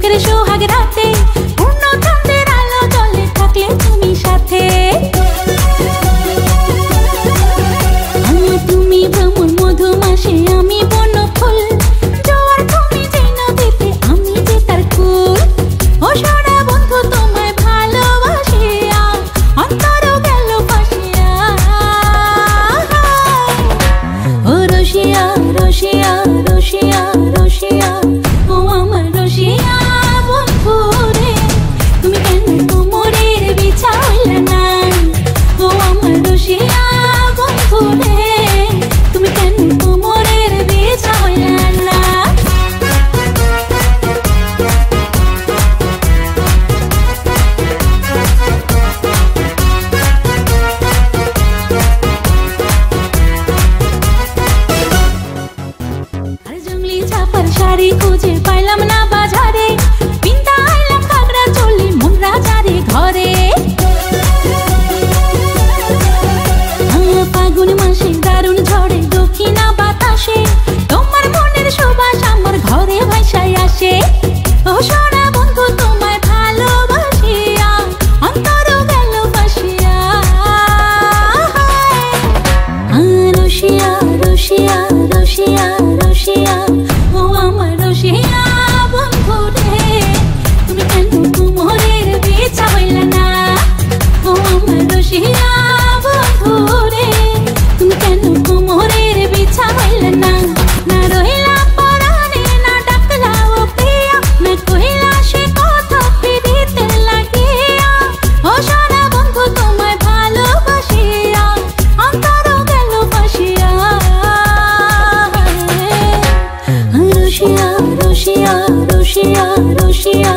সুখের সোহাগ রাতে পূর্ণ চাঁদের আলো জলে থাকলে তুমি সাথে। তুমি ভ্রমণ মধুমাসে আমি বন্য ফুল, জোয়ার তুমি যে নদীতে আমি যে তার কুল। ও সোনা বন্ধু তোমায় ভালোবাসিয়া অন্তর গেল ফাঁসিয়া। ও রসিয়া রসিয়া রসিয়া রসিয়া, ও আমার রসিয়া বন্ধু রে, তুমি কেন কোমরের বিছা হইলা না? ও আমার রসিয়া বন্ধু রে, তুমি কেন কোমরের বিছা হইলা না? আর জঙ্গলি ছাপার শাড়ি খুঁজে পাইলাম না বাজারে, পিন্তা আইলাম কাকড়া চলি মন রাজারে ঘরে। ফাগুন মাসে দারুণ ঝড়ে দক্ষিণা বাতাসে তোমার মনের সুবাস আমার ঘরে ভাসায় আসে। ও সোনা বন্ধু তোমায় ভালোবাসিয়া অন্তর গেল ফাঁসিয়া। রসিয়া রসিয়া রসিয়া রসিয়া, ও আমার রসিয়া বন্ধু রে, তুমি কেন কোমরের বিছা হইলা না? ও আমার রসিয়া বন্ধু রে, তুমি কেন কোমরের বিছা হইলা না? না রহিলা পরাণে না ডাকলা ও প্রিয়া, না কহিলা সে কথা পিরিতে লাগিয়া। ও সোনা বন্ধু তোমায় ভালোবাসিয়া অন্তর গেল ফাঁসিয়া। রসিয়া রসিয়া রসিয়া রসিয়া,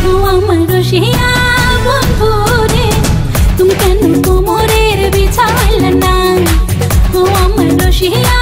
ও আমার রসিয়া বন্ধু রে, তুমি কেন কোমরের বিছা হইলা না? ও আমার রসিয়া